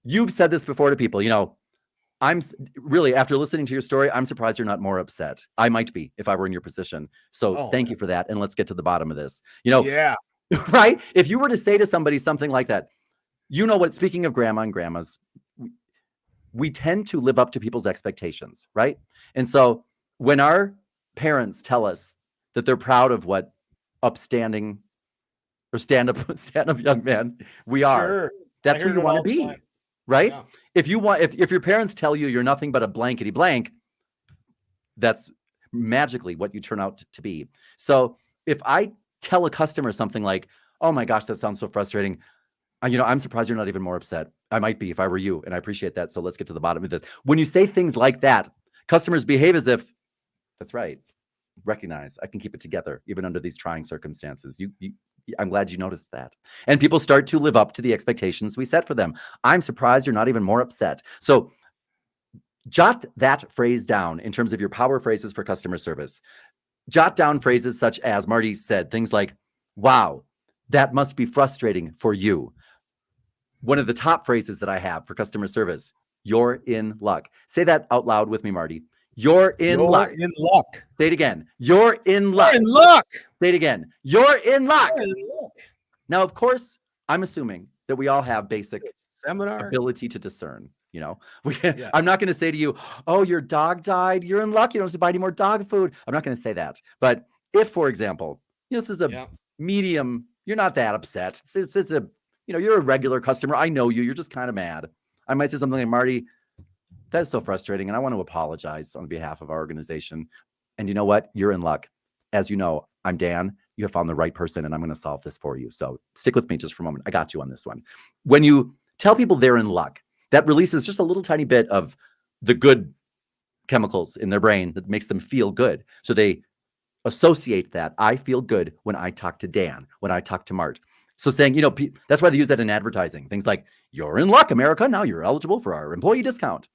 you've said this before to people. I'm really, after listening to your story, I'm surprised you're not more upset. I might be if I were in your position. So thank you for that. And let's get to the bottom of this. Yeah. Right? If you were to say to somebody something like that, what, speaking of grandma and grandmas, we tend to live up to people's expectations, right? And so when our parents tell us that they're proud of what upstanding or stand-up young man we are, that's who you want to be, right? Yeah. If your parents tell you you're nothing but a blankety blank, that's magically what you turn out to be. So if I tell a customer something like, oh my gosh, that sounds so frustrating, I'm surprised you're not even more upset. I might be if I were you, and I appreciate that. So let's get to the bottom of this. When you say things like that, customers behave as if, that's right, recognize I can keep it together even under these trying circumstances. I'm glad you noticed that. And people start to live up to the expectations we set for them. I'm surprised you're not even more upset. So jot that phrase down in terms of your power phrases for customer service. Jot down phrases such as Marty said, things like, wow, that must be frustrating for you. One of the top phrases that I have for customer service, you're in luck. Say that out loud with me, Marty. You're in luck. In luck. Say it again. You're in luck. You're in luck. Say it again. You're in luck. Now, of course, I'm assuming that we all have basic ability to discern. I'm not going to say to you, oh, your dog died, you're in luck, you don't have to buy any more dog food. I'm not going to say that. But if, for example, this is a medium, you're not that upset. It's a, you're a regular customer. I know you. You're just kind of mad. I might say something like, Marty, that's so frustrating, and I want to apologize on behalf of our organization. And you know what? You're in luck. As you know, I'm Dan. you have found the right person and I'm going to solve this for you. So stick with me just for a moment. I got you on this one. When you tell people they're in luck, that releases just a little tiny bit of the good chemicals in their brain that makes them feel good. So they associate that. I feel good when I talk to Dan, when I talk to Mart. So saying, that's why they use that in advertising. Things like, you're in luck, America. Now you're eligible for our employee discount.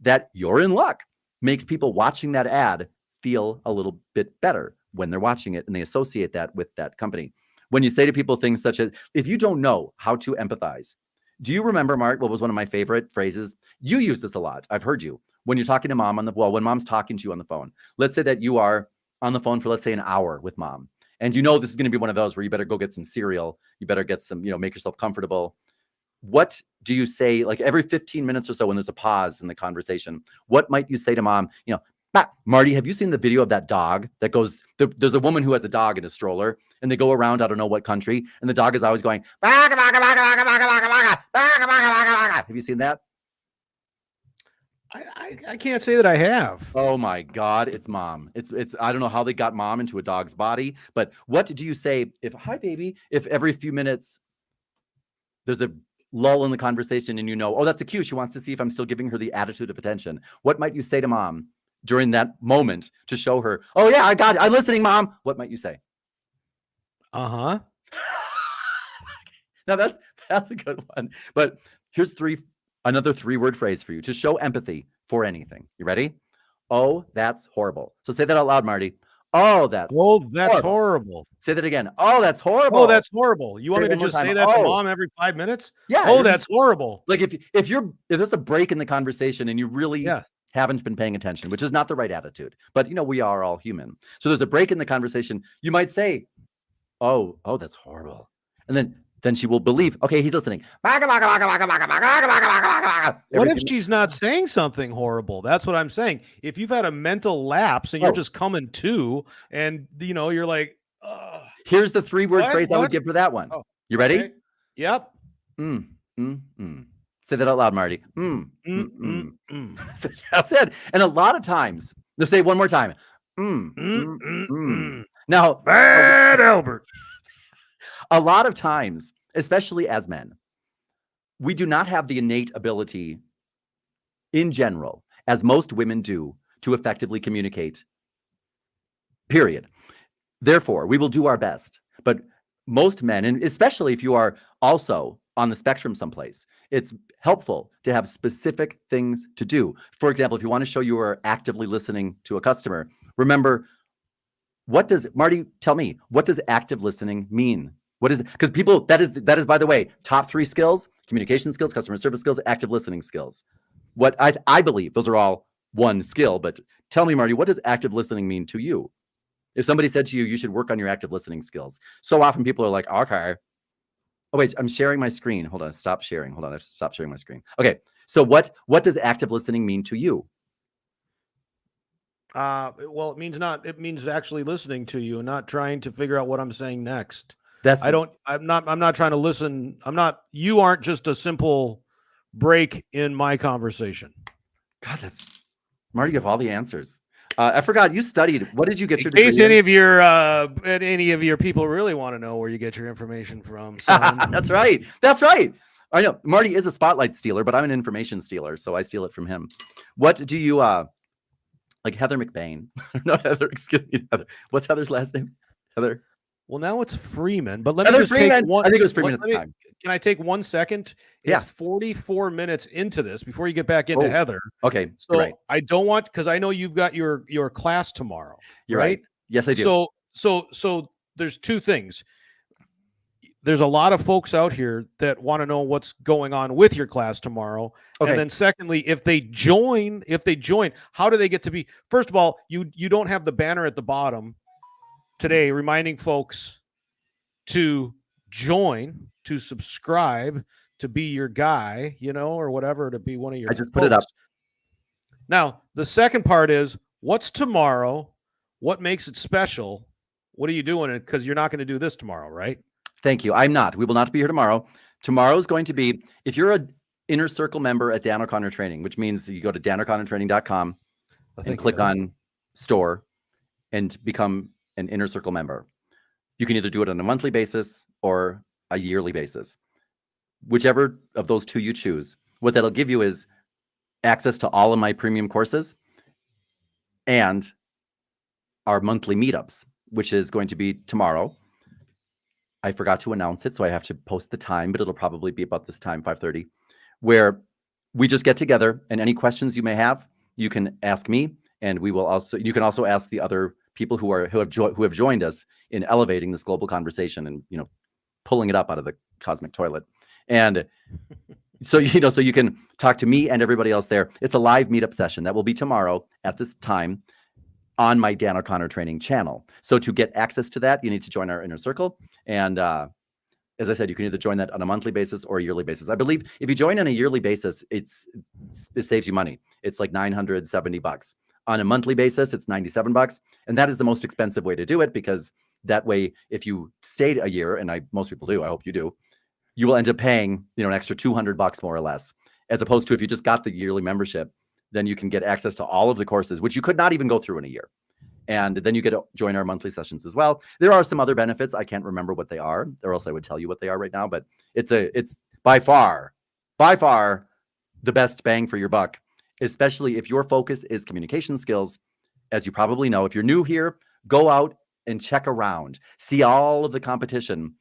That you're in luck makes people watching that ad feel a little bit better when they're watching it, and they associate that with that company. When you say to people things such as, if you don't know how to empathize, do you remember, Mart, what was one of my favorite phrases? You use this a lot. I've heard you. When you're talking to mom when mom's talking to you on the phone, let's say that you are on the phone for, let's say, an hour with mom. And this is going to be one of those where you better go get some cereal. You better get some, make yourself comfortable. What do you say, like every 15 minutes or so when there's a pause in the conversation? What might you say to mom? Marty, have you seen the video of that dog that goes, there's a woman who has a dog in a stroller and they go around, I don't know what country, and the dog is always going, have you seen that? I can't say that I have. Oh my God, it's mom. It's I don't know how they got mom into a dog's body, but what do you say hi baby, if every few minutes there's a lull in the conversation and oh, that's a cue. She wants to see if I'm still giving her the attitude of attention. What might you say to mom during that moment to show her, oh yeah, I got it. I'm listening, mom. What might you say? Uh-huh. Now that's a good one. But here's another 3-word phrase for you to show empathy for anything. You ready? Oh, that's horrible. So say that out loud, Marty. Oh, that's horrible. Say that again. Oh, that's horrible. Oh, that's horrible. You want me to just say that to mom every 5 minutes? Yeah. Oh, that's horrible. Like if there's a break in the conversation and you really haven't been paying attention, which is not the right attitude, but we are all human. So there's a break in the conversation. You might say, oh, that's horrible. And then she will believe, okay, he's listening. What if she's not saying something horrible? That's what I'm saying. If you've had a mental lapse and you're just coming to, and you're like, here's the 3-word phrase I would give for that one. Oh, you ready? Okay. Yep. Say that out loud, Marty. That's it. And a lot of times, let's say it one more time. Now, Bad Albert. A lot of times, especially as men, we do not have the innate ability in general, as most women do, to effectively communicate, period. Therefore, we will do our best. But most men, and especially if you are also on the spectrum someplace, it's helpful to have specific things to do. For example, if you want to show you are actively listening to a customer, remember, Marty, tell me, what does active listening mean? What is it? Because people, that is, by the way, top 3 skills: communication skills, customer service skills, active listening skills. What I believe those are all one skill, but tell me, Marty, what does active listening mean to you? If somebody said to you, you should work on your active listening skills. So often people are like, okay. Oh, wait, I'm sharing my screen. Hold on, stop sharing. Hold on, I have to stop sharing my screen. Okay, so what does active listening mean to you? Well, it means actually listening to you and not trying to figure out what I'm saying next. I'm not trying to listen. You aren't just a simple break in my conversation. God, Marty, you have all the answers. I forgot you studied. What did you get your degree in case any of your people really want to know where you get your information from. That's right. I know Marty is a spotlight stealer, but I'm an information stealer, so I steal it from him. What do you like Heather McBain? No, Heather, excuse me, Heather. What's Heather's last name? Heather. Well, now it's Freeman, but Heather Freeman. I think it was Freeman at the time. Can I take 1 second? It's 44 minutes into this before you get back into Heather. Okay. So right. I don't want, because I know you've got your class tomorrow. You're right. Yes, I do. So there's 2 things. There's a lot of folks out here that want to know what's going on with your class tomorrow. Okay. And then secondly, if they join, how do they get to be? First of all, you don't have the banner at the bottom today reminding folks to join, to subscribe, to be your guy, or whatever, to be one of your I just put it up. Now, the second part is, what's tomorrow? What makes it special? What are you doing? Because you're not going to do this tomorrow, right? Thank you. I'm not. We will not be here tomorrow. Tomorrow is going to be, if you're an Inner Circle member at Dan O'Connor Training, which means you go to danorconnortraining.com and click on store and become an Inner Circle member. You can either do it on a monthly basis or a yearly basis. Whichever of those two you choose, what that'll give you is access to all of my premium courses and our monthly meetups, which is going to be tomorrow. I forgot to announce it, so I have to post the time, but it'll probably be about this time, 5:30, where we just get together, and any questions you may have, you can ask me, and you can also ask the other people who have joined us in elevating this global conversation and pulling it up out of the cosmic toilet. And so you can talk to me and everybody else there. It's a live meetup session that will be tomorrow at this time on my Dan O'Connor training channel. So to get access to that, you need to join our inner circle. And as I said, you can either join that on a monthly basis or a yearly basis. I believe if you join on a yearly basis, it saves you money. It's like $970. On a monthly basis, it's $97. And that is the most expensive way to do it, because that way, if you stayed a year, and most people do, I hope you do, you will end up paying an extra $200 more or less, as opposed to if you just got the yearly membership, then you can get access to all of the courses, which you could not even go through in a year. And then you get to join our monthly sessions as well. There are some other benefits. I can't remember what they are, or else I would tell you what they are right now. But it's by far the best bang for your buck, especially if your focus is communication skills. As you probably know, if you're new here, go out and check around. See all of the competition.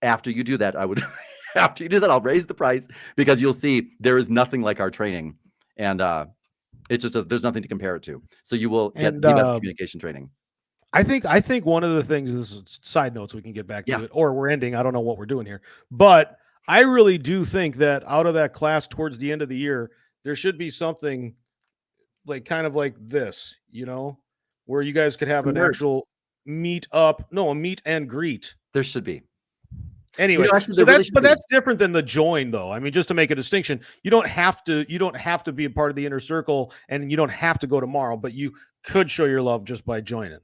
After you do that, I'll raise the price, because you'll see there is nothing like our training. And it's just there's nothing to compare it to. So you will get the best communication training. I think one of the things is side notes. We can get back to it, or we're ending. I don't know what we're doing here, but I really do think that out of that class towards the end of the year, there should be something like kind of like this, where you guys could have an actual a meet and greet. There should be. Anyway, so that's different than the join, though. I mean, just to make a distinction, you don't have to be a part of the inner circle, and you don't have to go tomorrow, but you could show your love just by joining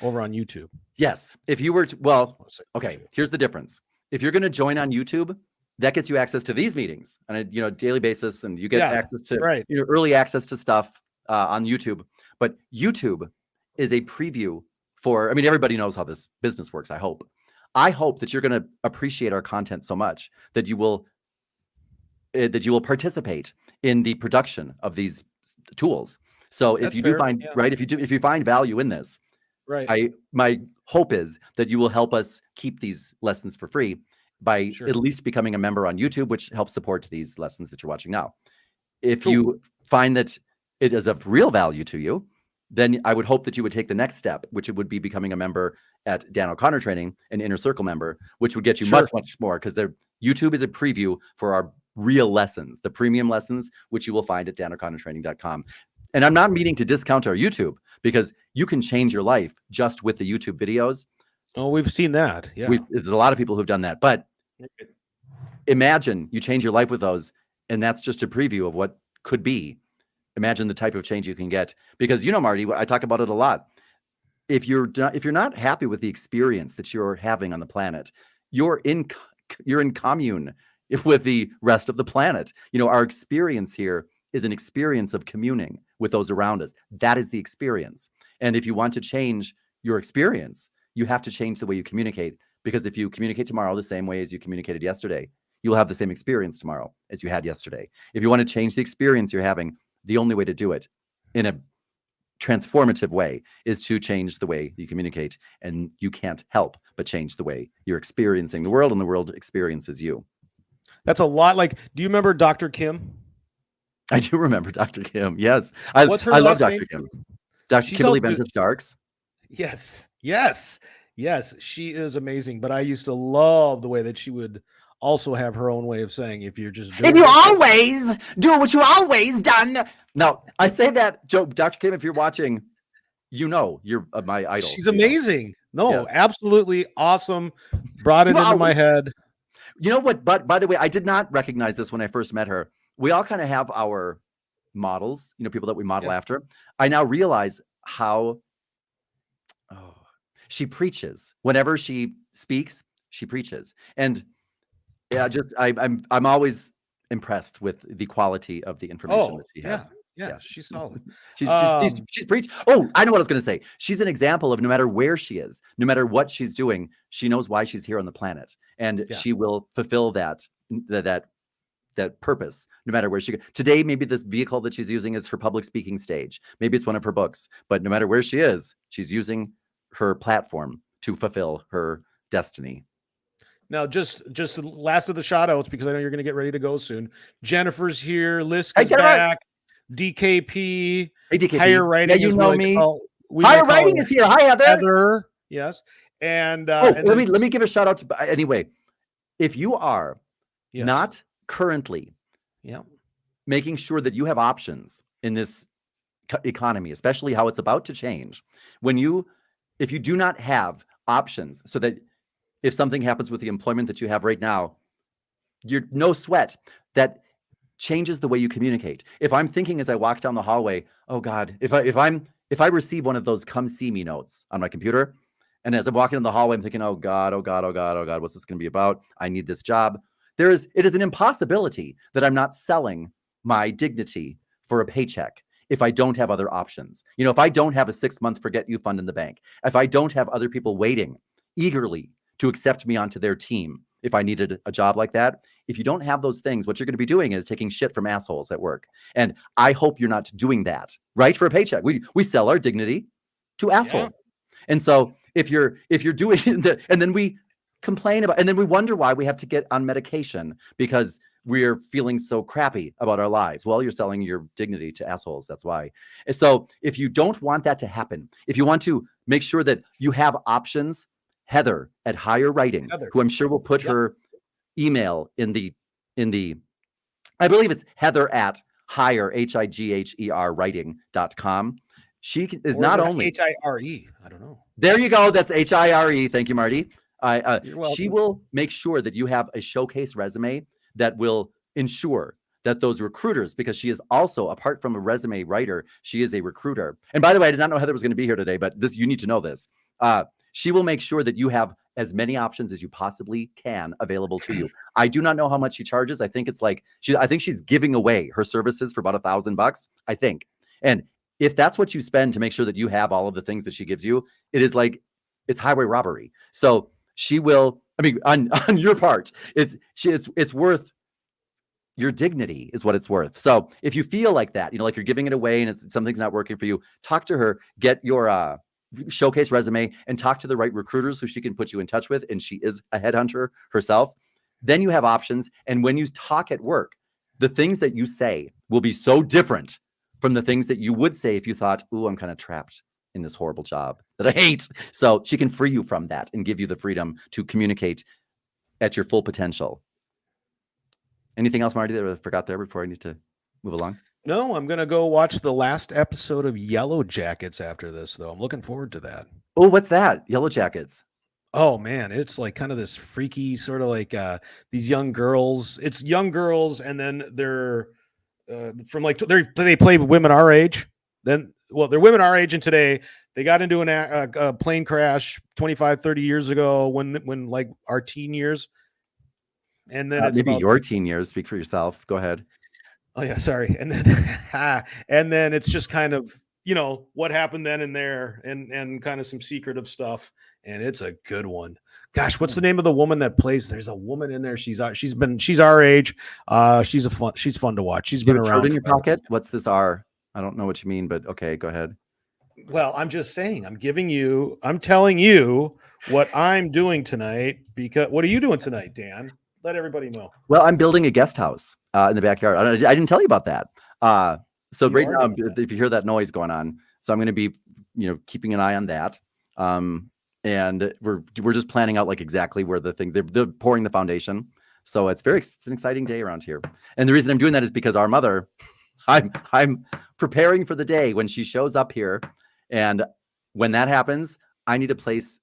over on YouTube. Yes, if you were okay. Here's the difference. If you're going to join on YouTube, that gets you access to these meetings on a daily basis, and you get access to early access to stuff on YouTube. But YouTube is a preview for. I mean, everybody knows how this business works. I hope that you're going to appreciate our content so much that you will participate in the production of these tools. So if you find value in this, my hope is that you will help us keep these lessons for free by at least becoming a member on YouTube, which helps support these lessons that you're watching now. If you find that it is of real value to you, then I would hope that you would take the next step, which would be becoming a member at Dan O'Connor Training, an inner circle member, which would get you much more, because YouTube is a preview for our real lessons, the premium lessons, which you will find at DanO'ConnorTraining.com. And I'm not meaning to discount our YouTube, because you can change your life just with the YouTube videos. Oh, we've seen that. Yeah. There's a lot of people who've done that, but imagine you change your life with those, and that's just a preview of what could be. Imagine the type of change you can get, because Marty, I talk about it a lot. If you're not happy with the experience that you're having on the planet, you're in commune with the rest of the planet. Our experience here is an experience of communing with those around us. That is the experience. And if you want to change your experience, you have to change the way you communicate, because if you communicate tomorrow the same way as you communicated yesterday, you'll have the same experience tomorrow as you had yesterday. If you want to change the experience you're having, the only way to do it in a transformative way is to change the way you communicate, and you can't help but change the way you're experiencing the world, and the world experiences you. That's a lot. Like, do you remember Dr. Kim? I do remember Dr. Kim. Yes. I love Dr. Kim. Dr. Kimberly Ventus Starks. Yes. She is amazing, but I used to love the way that she would also have her own way of saying, if you always do what you always done. Now, I say that joke, Dr. Kim, if you're watching, you're my idol. She's amazing. Absolutely awesome. Brought it into my head. You know what? But by the way, I did not recognize this when I first met her. We all kind of have our models, people that we model after. I now realize how she preaches. Whenever she speaks, she preaches. And I'm always impressed with the quality of the information that she has. Yeah, she's solid. She's preach. Oh, I know what I was going to say. She's an example of no matter where she is, no matter what she's doing, she knows why she's here on the planet, and Yeah. she will fulfill that purpose no matter where she goes. Today, maybe this vehicle that she's using is her public speaking stage. Maybe it's one of her books, but no matter where she is, she's using her platform to fulfill her destiny. Now, just the last of the shout outs, because I know you're going to get ready to go soon. Jennifer's here. Lisk Hey, is Jennifer. back. DKP. Hey, DKP. Higher writing. Yeah, you as know we like me. to call, Higher writing is here. Hi, Heather. Heather. Yes. And let me give a shout out to anyway. If you are not currently making sure that you have options in this economy, especially how it's about to change, if you do not have options so that if something happens with the employment that you have right now, you're no sweat. That changes the way you communicate. If I'm thinking as I walk down the hallway, oh God, if I receive one of those come see me notes on my computer, and as I'm walking in the hallway, I'm thinking, oh God, what's this going to be about? I need this job. It is an impossibility that I'm not selling my dignity for a paycheck if I don't have other options. If I don't have a 6-month forget you fund in the bank, if I don't have other people waiting eagerly to accept me onto their team, if I needed a job like that, if you don't have those things, what you're going to be doing is taking shit from assholes at work. And I hope you're not doing that, right? For a paycheck. We sell our dignity to assholes. Yeah. And so if you're doing that, and then we complain about, and then we wonder why we have to get on medication because we're feeling so crappy about our lives. Well, you're selling your dignity to assholes. That's why. And so if you don't want that to happen, if you want to make sure that you have options, Heather at Higher Writing, who I'm sure will put her email in the, I believe it's Heather at Higher, HIGHER writing.com. She is not only HIRE. I don't know. There you go. That's HIRE. Thank you, Marty. She will make sure that you have a showcase resume that will ensure that those recruiters, because she is also, apart from a resume writer, she is a recruiter. And by the way, I did not know Heather was going to be here today, but you need to know this. She will make sure that you have as many options as you possibly can available to you. I do not know how much she charges. I think it's like I think she's giving away her services for about $1,000, I think. And if that's what you spend to make sure that you have all of the things that she gives you, it is like it's highway robbery. So she will. I mean, on your part, it's worth. Your dignity is what it's worth. So if you feel like that, like you're giving it away and something's not working for you, talk to her. Get your showcase resume and talk to the right recruiters who she can put you in touch with. And she is a headhunter herself. Then you have options. And when you talk at work, the things that you say will be so different from the things that you would say if you thought, ooh, I'm kind of trapped in this horrible job that I hate. So she can free you from that and give you the freedom to communicate at your full potential. Anything else, Marty, that I forgot there before I need to move along? No, I'm going to go watch the last episode of Yellow Jackets after this, though. I'm looking forward to that. Oh, what's that? Yellow Jackets. Oh, man. It's like kind of this freaky sort of like these young girls. It's young girls, and then they're from like they play women our age. Then, well, they're women our age, and today they got into a plane crash 25, 30 years ago when like our teen years. And then it's maybe your teen years. Speak for yourself. Go ahead. Oh yeah, sorry. And then it's just kind of, what happened then and there and kind of some secretive stuff. And it's a good one. Gosh, what's the name of the woman that plays? There's a woman in there. She's our age. She's fun to watch. She's been around. In your pocket. What's this R? I don't know what you mean, but okay, go ahead. Well, I'm just saying, I'm telling you what I'm doing tonight, because what are you doing tonight, Dan? Let everybody know. Well, I'm building a guest house in the backyard. I didn't tell you about that. So right now, if you hear that noise going on, so I'm going to be, keeping an eye on that. And we're just planning out like exactly where they're pouring the foundation. So it's an exciting day around here. And the reason I'm doing that is because our mother, I'm preparing for the day when she shows up here. And when that happens, I need a place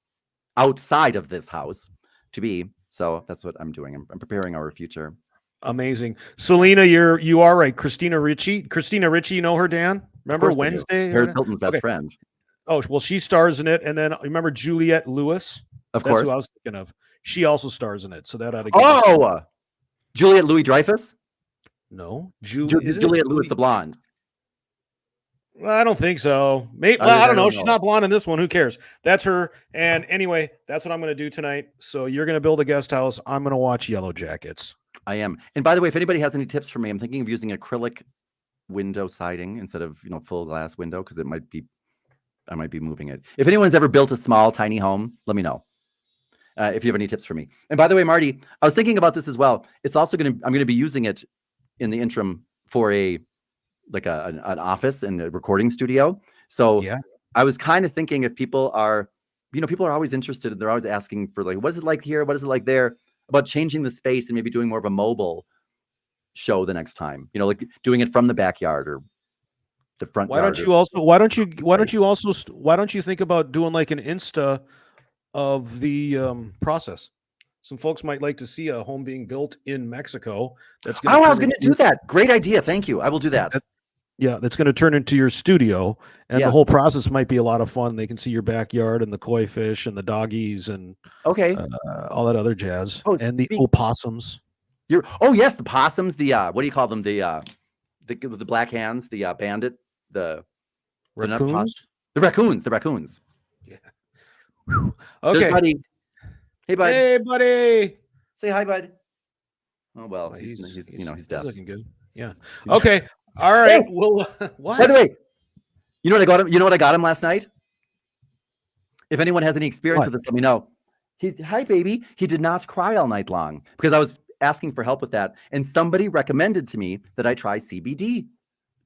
outside of this house to be. So that's what I'm doing. I'm preparing our future. Amazing. Selena, you are right. Christina Ricci, you know her, Dan? Remember Wednesday? Paris Hilton's best friend. Oh, well, she stars in it. And then remember Juliette Lewis? Of course. That's who I was thinking of. She also stars in it. So that ought to Juliette Louis-Dreyfus? No. Juliette Lewis, the blonde. Well, I don't think so. Maybe, well, I don't know. She's not blonde in this one. Who cares? That's her. And anyway, that's what I'm going to do tonight. So you're going to build a guest house. I'm going to watch Yellow Jackets. I am. And by the way, if anybody has any tips for me, I'm thinking of using acrylic window siding instead of, full glass window, because I might be moving it. If anyone's ever built a small, tiny home, let me know. If you have any tips for me. And by the way, Marty, I was thinking about this as well. It's also I'm going to be using it in the interim for an office and a recording studio. So Yeah. I was kind of thinking if people are, people are always interested and they're always asking for like, what is it like here? What is it like there? About changing the space and maybe doing more of a mobile show the next time, like doing it from the backyard or the front Why yard. Why don't you think about doing like an Insta of the process? Some folks might like to see a home being built in Mexico. I was going to do that. Great idea. Thank you. I will do that. That's going to turn into your studio, and the whole process might be a lot of fun. They can see your backyard and the koi fish and the doggies and all that other jazz, and the opossums. Yes, the possums. The what do you call them? The black hands. The bandit. The raccoons. The raccoons. Yeah. Okay. There's Buddy. Hey, bud. Hey, buddy. Say hi, bud. Oh well, he's deaf. He's looking good. Yeah. Okay. All right. Well, what? By the way, you know what I got him? You know what I got him last night? If anyone has any experience with this, let me know. Hi, baby. He did not cry all night long because I was asking for help with that, and somebody recommended to me that I try CBD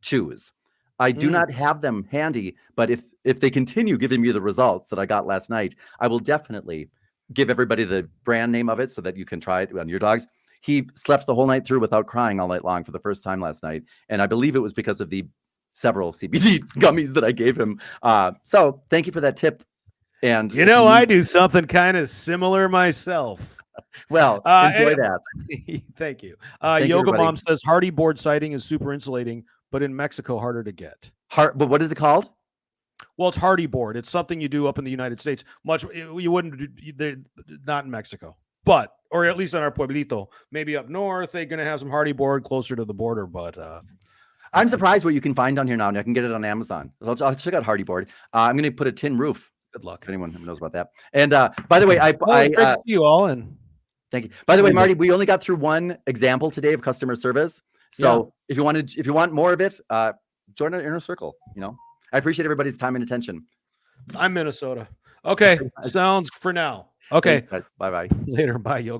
chews. I do not have them handy, but if they continue giving me the results that I got last night, I will definitely give everybody the brand name of it so that you can try it on your dogs. He slept the whole night through without crying all night long for the first time last night. And I believe it was because of the several CBD gummies that I gave him. So thank you for that tip. And I do something kind of similar myself. Well, enjoy that. Thank you. Yoga Mom says hardy board siding is super insulating, but in Mexico harder to get. But what is it called? Well, it's hardy board. It's something you do up in the United States. You wouldn't not in Mexico, or at least on our pueblito. Maybe up north they're going to have some hardy board closer to the border. But I'm surprised what you can find down here now. And I can get it on Amazon. I'll check out hardy board. I'm going to put a tin roof. Good luck if anyone knows about that. And by the way, I see you all and thank you. By the way, Marty, we only got through one example today of customer service. So if you want more of it, join our inner circle. I appreciate everybody's time and attention. I'm Minnesota. Okay. Sounds for now. Okay. Bye-bye. Later. Bye, Yoga.